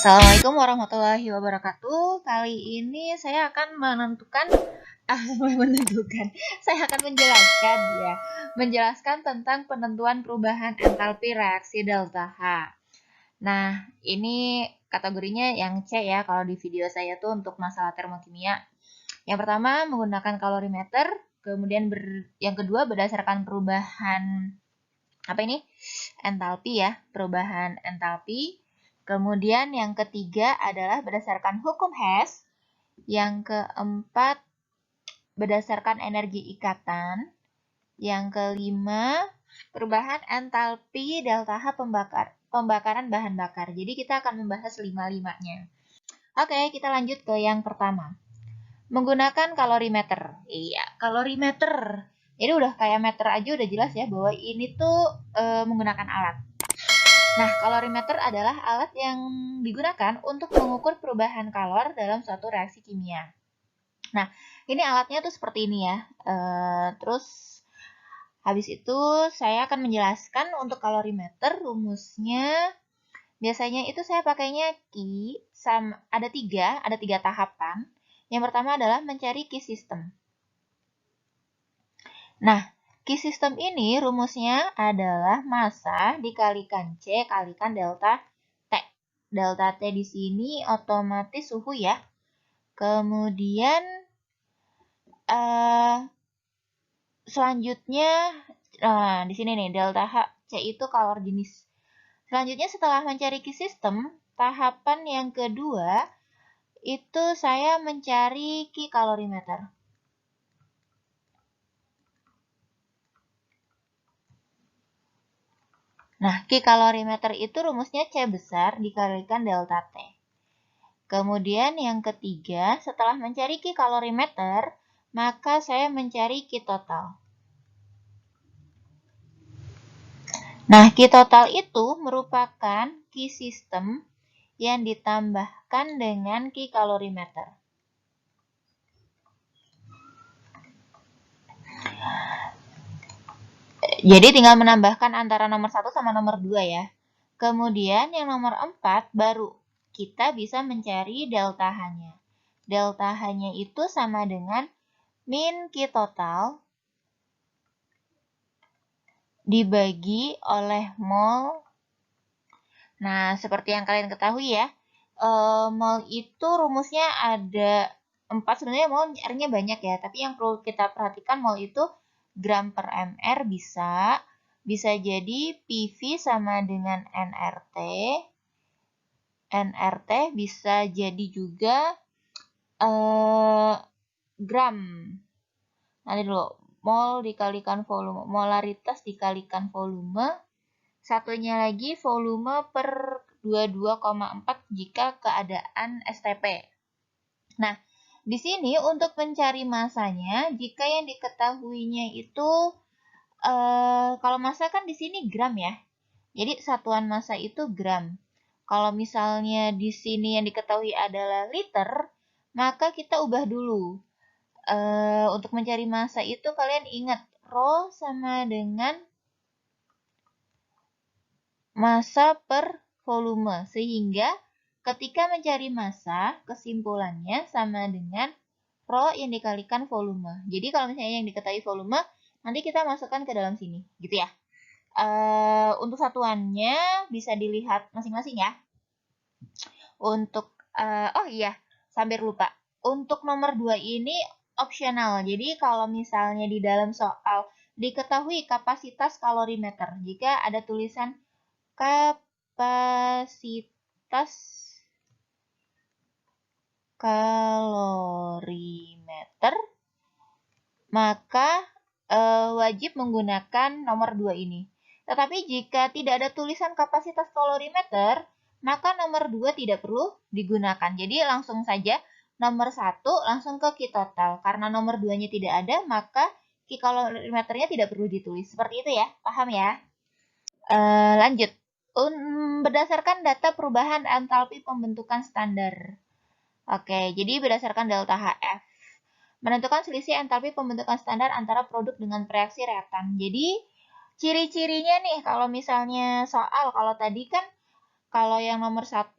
Assalamualaikum warahmatullahi wabarakatuh. Kali ini saya akan saya akan menjelaskan tentang penentuan perubahan entalpi reaksi delta H. Nah, ini kategorinya yang C ya, kalau di video saya tuh untuk masalah termokimia. Yang pertama menggunakan kalorimeter, kemudian yang kedua berdasarkan perubahan entalpi ya, perubahan entalpi. Kemudian yang ketiga adalah berdasarkan hukum Hess. Yang keempat berdasarkan energi ikatan. Yang kelima perubahan entalpi delta H pembakaran bahan bakar. Jadi kita akan membahas 5-5-nya. Oke, kita lanjut ke yang pertama. Menggunakan kalorimeter. Iya, kalorimeter. Jadi udah kayak meter aja udah jelas ya bahwa ini tuh menggunakan alat. Nah, kalorimeter adalah alat yang digunakan untuk mengukur perubahan kalor dalam suatu reaksi kimia. Nah, ini alatnya tuh seperti ini ya. Terus, habis itu saya akan menjelaskan untuk kalorimeter rumusnya. Biasanya itu saya pakainya Ki, ada tiga tahapan. Yang pertama adalah mencari Ki system. Nah, Ki system ini rumusnya adalah massa dikalikan C kalikan delta T. Delta T di sini otomatis suhu ya. Kemudian selanjutnya di sini nih delta H C itu kalor jenis. Selanjutnya setelah mencari Ki system, tahapan yang kedua itu saya mencari Ki kalorimeter. Nah, Ki kalorimeter itu rumusnya C besar dikalikan delta T. Kemudian yang ketiga, setelah mencari Ki kalorimeter, maka saya mencari Ki total. Nah, Ki total itu merupakan Ki system yang ditambahkan dengan Ki kalorimeter. Jadi tinggal menambahkan antara nomor 1 sama nomor 2 ya. Kemudian yang nomor 4 baru kita bisa mencari delta H-nya. Delta H-nya itu sama dengan min Ki total dibagi oleh mol. Nah, seperti yang kalian ketahui ya, mol itu rumusnya ada 4. Sebenarnya mol R-nya banyak ya, tapi yang perlu kita perhatikan mol itu gram per mR bisa jadi PV sama dengan nRT. nRT bisa jadi juga gram. Nanti dulu, mol dikalikan volume, molaritas dikalikan volume. Satunya lagi volume per 22,4 jika keadaan STP. Nah, di sini untuk mencari massanya, jika yang diketahuinya itu kalau massa kan di sini gram ya. Jadi satuan massa itu gram. Kalau misalnya di sini yang diketahui adalah liter, maka kita ubah dulu. Untuk mencari massa itu kalian ingat Rho sama dengan massa per volume. Sehingga ketika mencari massa, kesimpulannya sama dengan Rho yang dikalikan volume. Jadi kalau misalnya yang diketahui volume, nanti kita masukkan ke dalam sini, gitu ya. Untuk satuannya bisa dilihat masing-masing ya. Untuk, oh iya, sambil lupa. Untuk nomor 2 ini opsional. Jadi kalau misalnya di dalam soal diketahui kapasitas kalorimeter. Jika ada tulisan kapasitas kalorimeter, maka wajib menggunakan nomor 2 ini. Tetapi jika tidak ada tulisan kapasitas kalorimeter, maka nomor 2 tidak perlu digunakan. Jadi langsung saja nomor 1 langsung ke Ki total. Karena nomor 2-nya tidak ada, maka Ki kalorimeternya tidak perlu ditulis. Seperti itu ya, paham ya? Lanjut. Berdasarkan data perubahan entalpi pembentukan standar. Oke, jadi berdasarkan delta HF. Menentukan selisih entalpi pembentukan standar antara produk dengan reaksi reaktan. Jadi, ciri-cirinya nih, kalau misalnya soal, kalau tadi kan, kalau yang nomor 1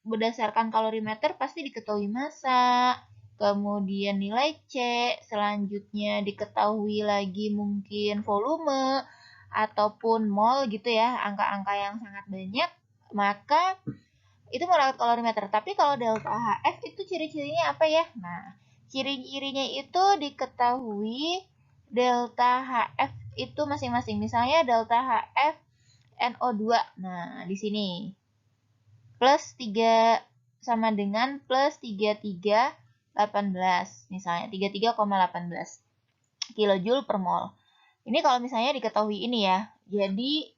berdasarkan kalorimeter pasti diketahui massa, kemudian nilai C, selanjutnya diketahui lagi mungkin volume, ataupun mol gitu ya, angka-angka yang sangat banyak, maka itu menggunakan kalorimeter. Tapi kalau delta HF itu ciri-cirinya apa ya? Nah, ciri-cirinya itu diketahui delta HF itu masing-masing. Misalnya delta HF NO2. Nah, di sini plus 3 sama dengan plus 3318. Misalnya 33,18 kilojoule per mol. Ini kalau misalnya diketahui ini ya. Jadi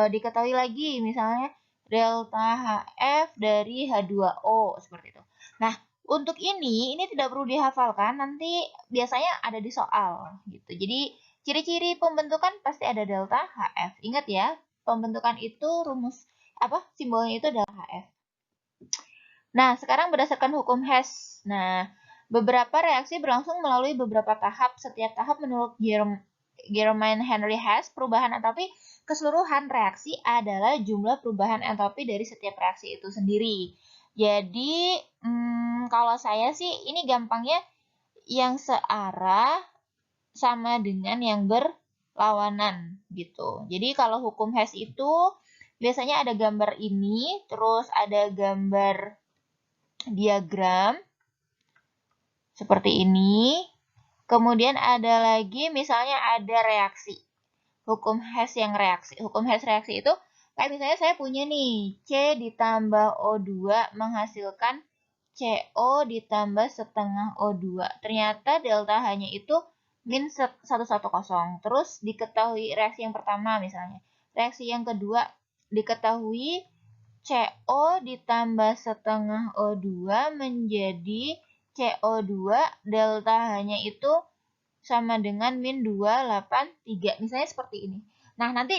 diketahui lagi misalnya delta HF dari H2O seperti itu. Nah, untuk ini tidak perlu dihafalkan, nanti biasanya ada di soal gitu. Jadi ciri-ciri pembentukan pasti ada delta HF. Ingat ya, pembentukan itu rumus apa? Simbolnya itu adalah HF. Nah, sekarang berdasarkan hukum Hess. Nah, beberapa reaksi berlangsung melalui beberapa tahap. Setiap tahap menurut Germain Henry Hess, perubahan entalpi keseluruhan reaksi adalah jumlah perubahan entalpi dari setiap reaksi itu sendiri. Jadi, kalau saya sih ini gampangnya yang searah sama dengan yang berlawanan gitu. Jadi kalau hukum Hess itu biasanya ada gambar ini, terus ada gambar diagram seperti ini. Kemudian ada lagi misalnya ada reaksi. Hukum Hess yang reaksi. Hukum Hess reaksi itu kayak misalnya saya punya nih C ditambah O2 menghasilkan CO ditambah setengah O2. Ternyata delta H-nya itu min 110. Terus diketahui reaksi yang pertama misalnya. Reaksi yang kedua diketahui CO ditambah setengah O2 menjadi CO2 delta H-nya itu sama dengan min 283. Misalnya seperti ini. Nah, nanti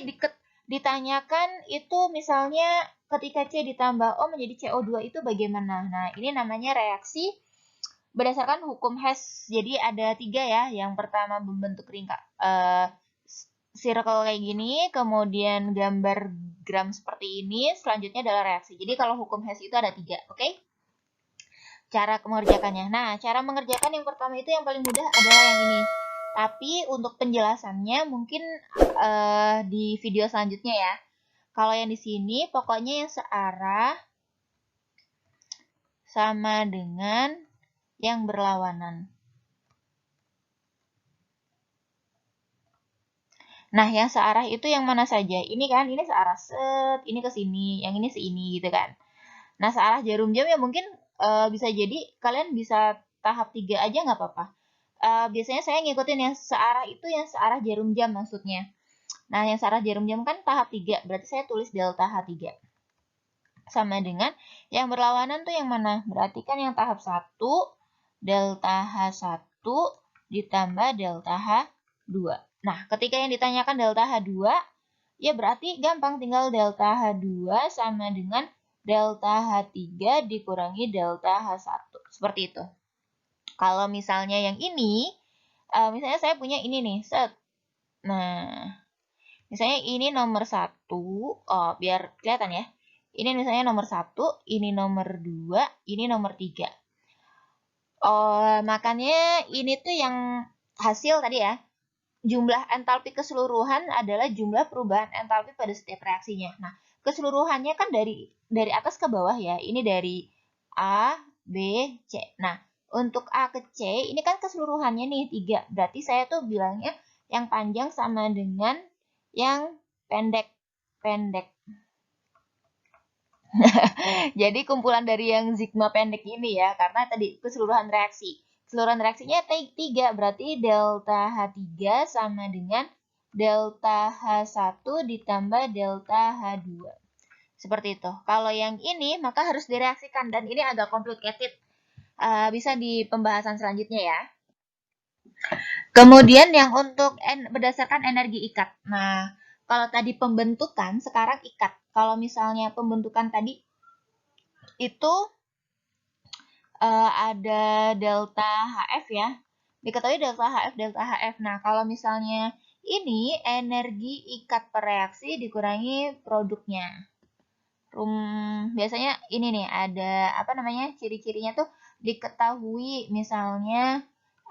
ditanyakan itu misalnya ketika C ditambah O menjadi CO2 itu bagaimana? Nah, ini namanya reaksi berdasarkan hukum Hess. Jadi ada 3 ya. Yang pertama membentuk circle kayak gini, kemudian gambar gram seperti ini, selanjutnya adalah reaksi. Jadi kalau hukum Hess itu ada 3, oke? Cara mengerjakannya. Nah, cara mengerjakan yang pertama itu yang paling mudah adalah yang ini. Tapi untuk penjelasannya mungkin di video selanjutnya ya. Kalau yang di sini pokoknya yang searah sama dengan yang berlawanan. Nah, yang searah itu yang mana saja? Ini kan, ini searah set, ini ke sini, yang ini seini gitu kan. Nah, searah jarum jam ya mungkin bisa jadi kalian bisa tahap 3 aja nggak apa-apa. Biasanya saya ngikutin yang searah itu yang searah jarum jam maksudnya. Nah, yang searah jarum jam kan tahap 3, berarti saya tulis delta H3. Sama dengan yang berlawanan tuh yang mana? Berarti kan yang tahap 1, delta H1 ditambah delta H2. Nah, ketika yang ditanyakan delta H2, ya berarti gampang tinggal delta H2 sama dengan delta H3 dikurangi delta H1. Seperti itu. Kalau misalnya yang ini, misalnya saya punya ini nih, set. Nah, misalnya ini nomor 1, biar kelihatan ya. Ini misalnya nomor 1, ini nomor 2, ini nomor 3. Makanya ini tuh yang hasil tadi ya. Jumlah entalpi keseluruhan adalah jumlah perubahan entalpi pada setiap reaksinya. Nah, keseluruhannya kan dari atas ke bawah ya. Ini dari A, B, C. Nah, untuk A ke C, ini kan keseluruhannya nih 3. Berarti saya tuh bilangnya yang panjang sama dengan yang pendek. Jadi kumpulan dari yang sigma pendek ini ya, karena tadi keseluruhan reaksi. Keseluruhan reaksinya 3, berarti delta H3 sama dengan delta H1 ditambah delta H2. Seperti itu. Kalau yang ini maka harus direaksikan, dan ini agak complicated. Bisa di pembahasan selanjutnya ya. Kemudian yang untuk berdasarkan energi ikat. Nah, kalau tadi pembentukan, sekarang ikat. Kalau misalnya pembentukan tadi itu ada delta HF ya. Diketahui delta HF. Nah, kalau misalnya ini energi ikat per reaksi dikurangi produknya. Biasanya ini nih ada apa namanya, ciri-cirinya tuh diketahui, misalnya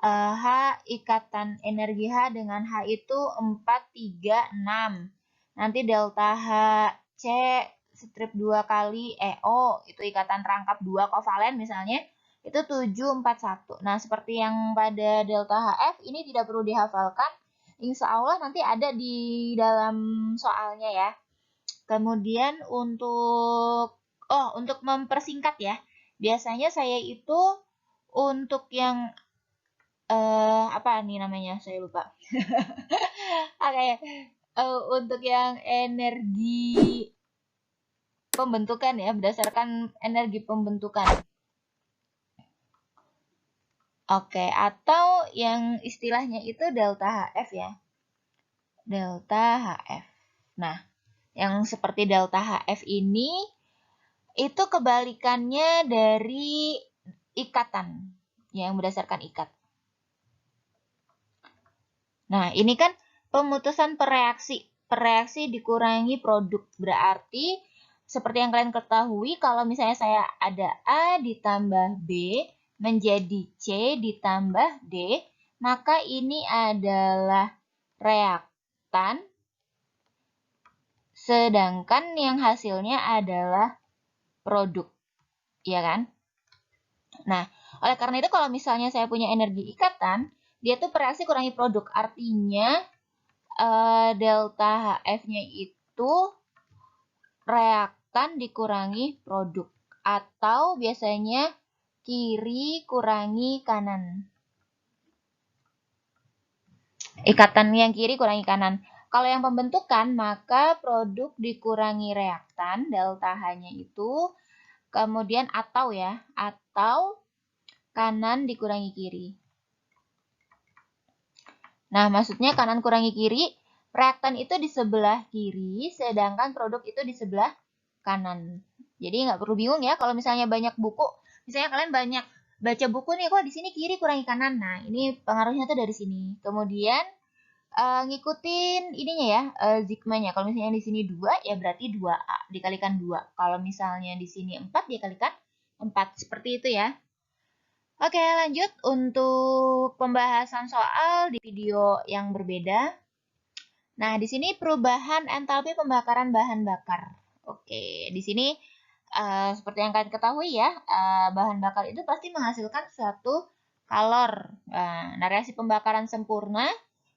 H, ikatan energi H dengan H itu 4, 3, 6. Nanti delta H, C strip 2 kali O, itu ikatan rangkap 2 kovalen misalnya, itu 7, 4, 1. Nah, seperti yang pada delta HF, ini tidak perlu dihafalkan. Insya Allah nanti ada di dalam soalnya ya. Kemudian untuk mempersingkat ya, biasanya saya itu untuk yang apa nih namanya, saya lupa. Oke, untuk yang energi pembentukan ya, berdasarkan energi pembentukan. Oke, atau yang istilahnya itu delta HF ya. Delta HF. Nah, yang seperti delta HF ini itu kebalikannya dari ikatan yang berdasarkan ikat. Nah, ini kan pemutusan pereaksi. Pereaksi dikurangi produk. Berarti seperti yang kalian ketahui, kalau misalnya saya ada A ditambah B menjadi C ditambah D, maka ini adalah reaktan, sedangkan yang hasilnya adalah produk, ya kan? Nah, oleh karena itu kalau misalnya saya punya energi ikatan, dia tuh pereaksi kurangi produk. Artinya delta HF-nya itu reaktan dikurangi produk. Atau biasanya kiri kurangi kanan. Ikatan yang kiri kurangi kanan. Kalau yang pembentukan, maka produk dikurangi reaktan, delta H-nya itu. Kemudian atau ya, atau kanan dikurangi kiri. Nah, maksudnya kanan kurangi kiri, reaktan itu di sebelah kiri, sedangkan produk itu di sebelah kanan. Jadi nggak perlu bingung ya kalau misalnya banyak buku. Misalnya kalian banyak baca buku nih, kok di sini kiri kurangi kanan. Nah, ini pengaruhnya tuh dari sini. Kemudian ngikutin ininya ya, zigmanya. Kalau misalnya di sini 2, ya berarti 2A dikalikan 2. Kalau misalnya di sini 4, dikalikan 4. Seperti itu ya. Oke, lanjut untuk pembahasan soal di video yang berbeda. Nah, di sini perubahan entalpi pembakaran bahan bakar. Oke, di sini seperti yang kalian ketahui ya, bahan bakar itu pasti menghasilkan suatu kalor. Nah, reaksi pembakaran sempurna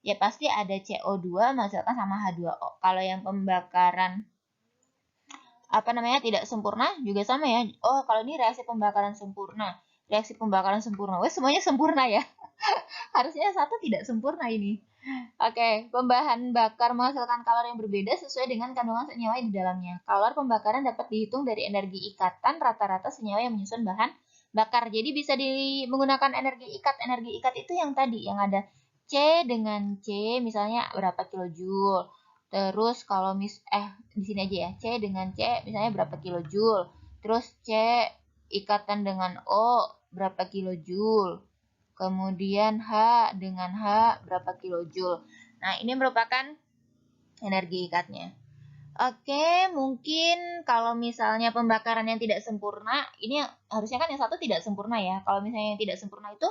ya pasti ada CO2 menghasilkan sama H2O. Kalau yang pembakaran apa namanya tidak sempurna juga sama ya. Oh, kalau ini reaksi pembakaran sempurna. Reaksi pembakaran sempurna. Wah, semuanya sempurna ya. Harusnya satu tidak sempurna ini. Oke, pembahan bakar menghasilkan kalor yang berbeda sesuai dengan kandungan senyawa di dalamnya. Kalor pembakaran dapat dihitung dari energi ikatan rata-rata senyawa yang menyusun bahan bakar. Jadi bisa menggunakan energi ikat. Energi ikat itu yang tadi, yang ada C dengan C, misalnya berapa kilojoule. Terus kalau di sini aja ya, C dengan C misalnya berapa kilojoule. Terus C ikatan dengan O berapa kilojoule. Kemudian H dengan H berapa kilojoule. Nah, ini merupakan energi ikatnya. Oke, mungkin kalau misalnya pembakaran yang tidak sempurna, ini harusnya kan yang satu tidak sempurna ya. Kalau misalnya yang tidak sempurna itu,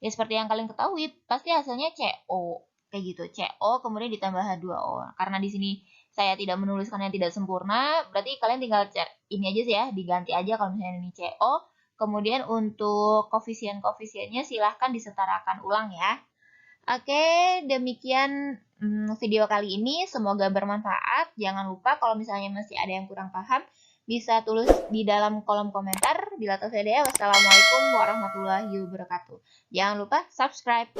ya seperti yang kalian ketahui, pasti hasilnya CO. Kayak gitu, CO kemudian ditambah H2O. Karena di sini saya tidak menuliskan yang tidak sempurna, berarti kalian tinggal cek ini aja sih ya, diganti aja kalau misalnya ini CO. Kemudian untuk koefisien-koefisiennya silahkan disetarakan ulang ya. Oke, demikian video kali ini. Semoga bermanfaat. Jangan lupa kalau misalnya masih ada yang kurang paham, bisa tulis di dalam kolom komentar. Bila tersedia, wassalamualaikum warahmatullahi wabarakatuh. Jangan lupa subscribe.